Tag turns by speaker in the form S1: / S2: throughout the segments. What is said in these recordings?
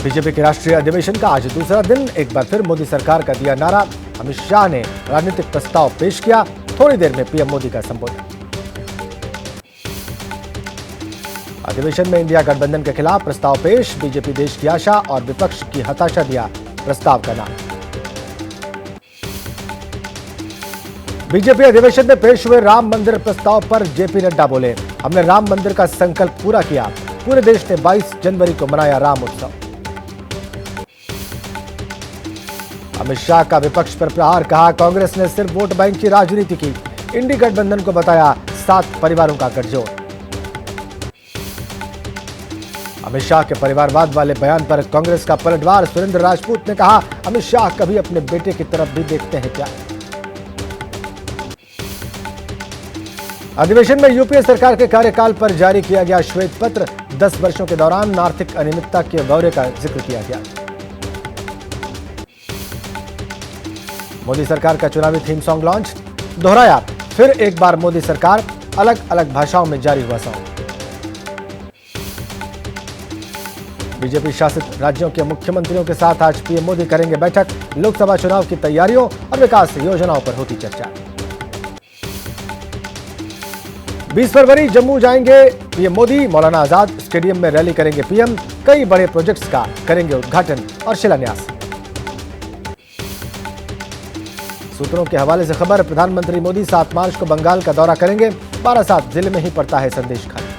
S1: BJP के राष्ट्रीय अधिवेशन का आज दूसरा दिन। एक बार फिर मोदी सरकार का दिया नारा। अमित शाह ने राजनीतिक प्रस्ताव पेश किया। थोड़ी देर में पीएम मोदी का संबोधन। अधिवेशन में इंडिया गठबंधन के खिलाफ प्रस्ताव पेश। बीजेपी देश की आशा और विपक्ष की हताशा दिया प्रस्ताव का नाम। बीजेपी अधिवेशन में पेश हुए राम मंदिर प्रस्ताव पर जेपी नड्डा बोले, हमने राम मंदिर का संकल्प पूरा किया। पूरे देश ने 22 जनवरी को मनाया राम उत्सव। अमित शाह का विपक्ष पर प्रहार, कहा कांग्रेस ने सिर्फ वोट बैंक की राजनीति की। इंडी गठबंधन को बताया 7 परिवारों का गठजोड़। अमित शाह के परिवारवाद वाले बयान पर कांग्रेस का पलटवार। सुरेंद्र राजपूत ने कहा, अमित शाह कभी अपने बेटे की तरफ भी देखते हैं क्या? अधिवेशन में यूपीए सरकार के कार्यकाल पर जारी किया गया श्वेत पत्र। 10 वर्षों के दौरान आर्थिक अनियमितता के ब्यौरे का जिक्र किया गया। मोदी सरकार का चुनावी थीम सॉन्ग लॉन्च। दोहराया, फिर एक बार मोदी सरकार, अलग अलग भाषाओं में जारी हुआ सॉन्ग। बीजेपी शासित राज्यों के मुख्यमंत्रियों के साथ आज पीएम मोदी करेंगे बैठक। लोकसभा चुनाव की तैयारियों और विकास योजनाओं पर होगी चर्चा। 20 फरवरी जम्मू जाएंगे पीएम मोदी। मौलाना आजाद स्टेडियम में रैली करेंगे पीएम। कई बड़े प्रोजेक्ट्स का करेंगे उद्घाटन और शिलान्यास। सूत्रों के हवाले से खबर, प्रधानमंत्री मोदी 7 मार्च को बंगाल का दौरा करेंगे। बारासात जिले में ही पड़ता है संदेश खाली।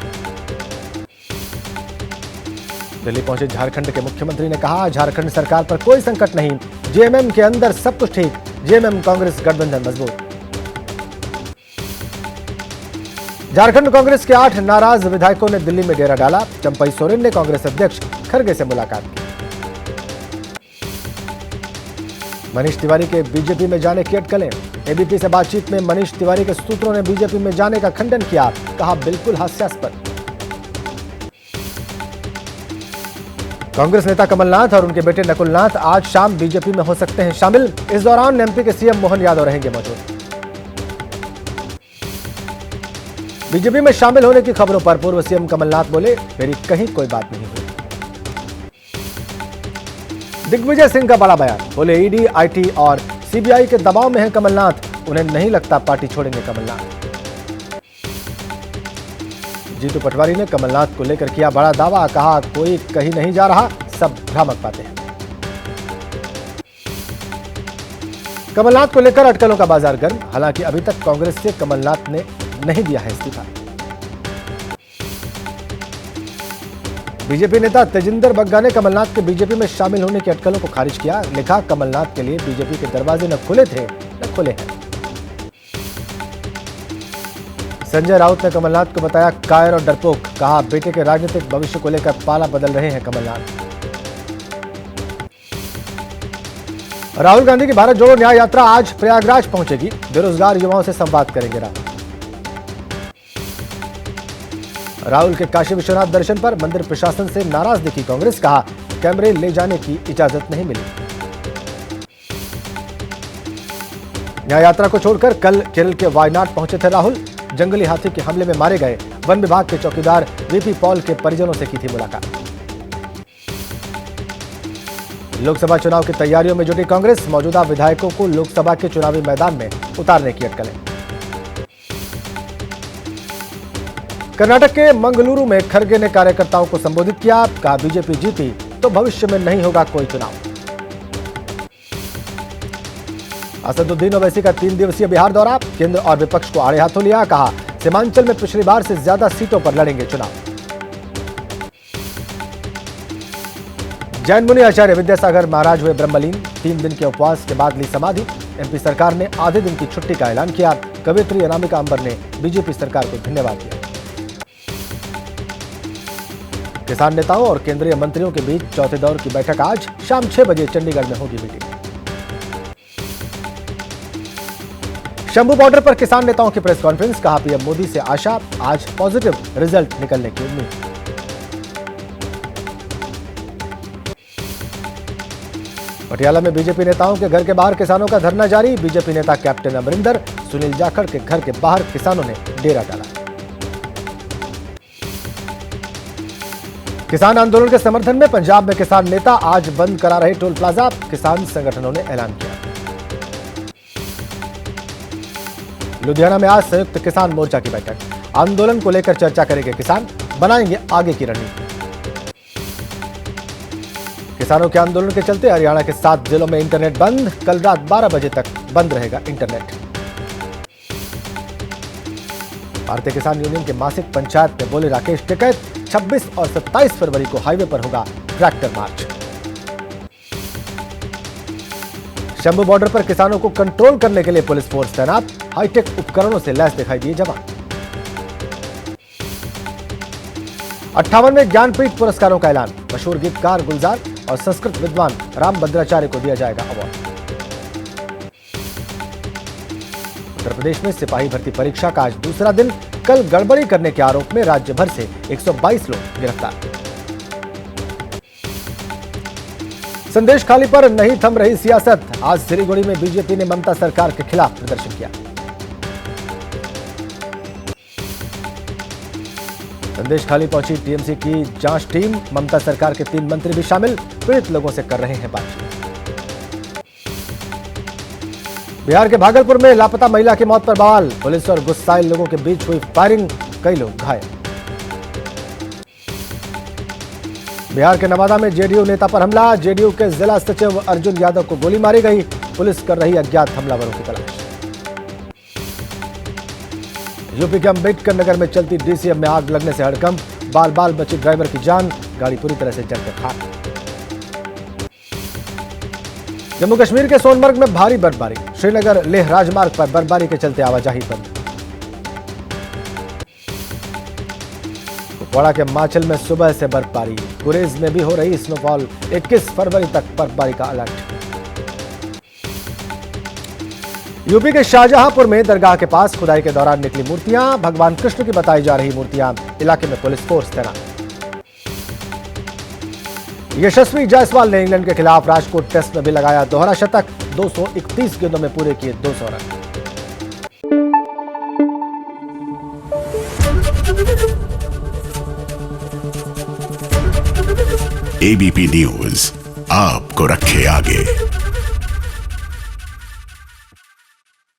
S1: दिल्ली पहुंचे झारखंड के मुख्यमंत्री ने कहा, झारखंड सरकार पर कोई संकट नहीं। जेएमएम के अंदर सब कुछ ठीक। जेएमएम कांग्रेस गठबंधन मजबूत। झारखंड कांग्रेस के 8 नाराज विधायकों ने दिल्ली में डेरा डाला। चंपई सोरेन ने कांग्रेस अध्यक्ष खड़गे से मुलाकात की। मनीष तिवारी के बीजेपी में जाने की अटकलें। एबीपी से बातचीत में मनीष तिवारी के सूत्रों ने बीजेपी में जाने का खंडन किया। कहा, बिल्कुल हास्यास्पद। कांग्रेस नेता कमलनाथ और उनके बेटे नकुलनाथ आज शाम बीजेपी में हो सकते हैं शामिल। इस दौरान एमपी के सीएम मोहन यादव रहेंगे मौजूद। बीजेपी में शामिल होने की खबरों पर पूर्व सीएम कमलनाथ बोले, मेरी कहीं कोई बात नहीं हुई। दिग्विजय सिंह का बड़ा बयान, बोले ईडी, आईटी और सीबीआई के दबाव में है कमलनाथ। उन्हें नहीं लगता पार्टी छोड़ेंगे कमलनाथ। जीतू पटवारी ने कमलनाथ को लेकर किया बड़ा दावा। कहा, कोई कहीं नहीं जा रहा, सब भ्रामक बातें हैं। कमलनाथ को लेकर अटकलों का बाजार गर्म। हालांकि अभी तक कांग्रेस से कमलनाथ ने नहीं दिया है इस्तीफा। बीजेपी नेता तेजिंदर बग्गा ने कमलनाथ के बीजेपी में शामिल होने की अटकलों को खारिज किया। लिखा, कमलनाथ के लिए बीजेपी के दरवाजे न खुले थे न खुले हैं। संजय राउत ने कमलनाथ को बताया कायर और डरपोक। कहा, बेटे के राजनीतिक भविष्य को लेकर पाला बदल रहे हैं कमलनाथ। राहुल गांधी की भारत जोड़ो न्याय यात्रा आज प्रयागराज पहुंचेगी। बेरोजगार युवाओं से संवाद करेंगे राहुल के काशी विश्वनाथ दर्शन पर मंदिर प्रशासन से नाराज दिखी कांग्रेस। कहा, कैमरे ले जाने की इजाजत नहीं मिली। न्याय यात्रा को छोड़कर कल केरल के वायनाड पहुंचे थे राहुल। जंगली हाथी के हमले में मारे गए वन विभाग के चौकीदार वीपी पॉल के परिजनों से की थी मुलाकात। लोकसभा चुनाव की तैयारियों में जुटी कांग्रेस। मौजूदा विधायकों को लोकसभा के चुनावी मैदान में उतारने की अटकलें। कर्नाटक के मंगलुरु में खड़गे ने कार्यकर्ताओं को संबोधित किया। कहा, बीजेपी जीती तो भविष्य में नहीं होगा कोई चुनाव। असदुद्दीन ओवैसी का 3 दिवसीय बिहार दौरा। केंद्र और विपक्ष को आड़े हाथों लिया। कहा, सीमांचल में पिछली बार से ज्यादा सीटों पर लड़ेंगे चुनाव। जैन मुनि आचार्य विद्यासागर महाराज हुए ब्रह्मलीन। 3 दिन के उपवास के बाद ली समाधि। एमपी सरकार ने आधे दिन की छुट्टी का ऐलान किया। कवियत्री अनामिका अंबर ने बीजेपी सरकार को धन्यवाद दिया। किसान नेताओं और केंद्रीय मंत्रियों के बीच चौथे दौर की बैठक आज शाम 6 बजे चंडीगढ़ में होगी मीटिंग। शंभू बॉर्डर पर किसान नेताओं की प्रेस कॉन्फ्रेंस। कहा, पीएम मोदी से आशा, आज पॉजिटिव रिजल्ट निकलने की उम्मीद। पटियाला में बीजेपी नेताओं के घर के बाहर किसानों का धरना जारी। बीजेपी नेता कैप्टन अमरिंदर, सुनील जाखड़ के घर के बाहर किसानों ने डेरा डाला। किसान आंदोलन के समर्थन में पंजाब में किसान नेता आज बंद करा रहे टोल प्लाजा, किसान संगठनों ने ऐलान किया। लुधियाना में आज संयुक्त किसान मोर्चा की बैठक, आंदोलन को लेकर चर्चा करेंगे किसान, बनाएंगे आगे की रणनीति। किसानों के आंदोलन के चलते हरियाणा के 7 जिलों में इंटरनेट बंद, कल रात 12 बजे तक बंद रहेगा इंटरनेट। भारतीय किसान यूनियन के मासिक पंचायत में बोले राकेश टिकैत, 26 और 27 फरवरी को हाईवे पर होगा ट्रैक्टर मार्च। शंभू बॉर्डर पर किसानों को कंट्रोल करने के लिए पुलिस फोर्स तैनात, हाईटेक उपकरणों से लैस दिखाई दिए जवान। 58वें ज्ञानपीठ पुरस्कारों का ऐलान, मशहूर गीतकार गुलजार और संस्कृत विद्वान राम भद्राचार्य को दिया जाएगा अवार्ड। उत्तर प्रदेश में सिपाही भर्ती परीक्षा का आज दूसरा दिन, कल गड़बड़ी करने के आरोप में राज्य भर से 122 लोग गिरफ्तार। संदेश खाली पर नहीं थम रही सियासत, आज सिलीगुड़ी में बीजेपी ने ममता सरकार के खिलाफ प्रदर्शन किया। संदेश खाली पहुंची टीएमसी की जांच टीम, ममता सरकार के 3 मंत्री भी शामिल, पीड़ित लोगों से कर रहे हैं बातचीत। बिहार के भागलपुर में लापता महिला की मौत पर बवाल, पुलिस और गुस्साइल लोगों के बीच हुई फायरिंग, कई लोग घायल। बिहार के नवादा में जेडीयू नेता पर हमला, जेडीयू के जिला सचिव अर्जुन यादव को गोली मारी गई, पुलिस कर रही अज्ञात हमलावरों की तलाश। यूपी के अंबेडकर नगर में चलती डीसीएम में आग लगने से हड़कंप, बाल बाल बची ड्राइवर की जान, गाड़ी पूरी तरह से जलकर खाक। जम्मू कश्मीर के सोनमर्ग में भारी बर्फबारी, श्रीनगर लेह राजमार्ग पर बर्फबारी के चलते आवाजाही बंद। कुपवाड़ा के माचल में सुबह से बर्फबारी, गुरेज में भी हो रही स्नोफॉल, 21 फरवरी तक बर्फबारी का अलर्ट। यूपी के शाहजहांपुर में दरगाह के पास खुदाई के दौरान निकली मूर्तियां, भगवान कृष्ण की बताई जा रही मूर्तियां, इलाके में पुलिस फोर्स तैनात। यशस्वी जायसवाल ने इंग्लैंड के खिलाफ राजकोट टेस्ट में भी लगाया दोहरा शतक, 231 गेंदों में पूरे किए 200 रन।
S2: एबीपी न्यूज आपको रखे आगे।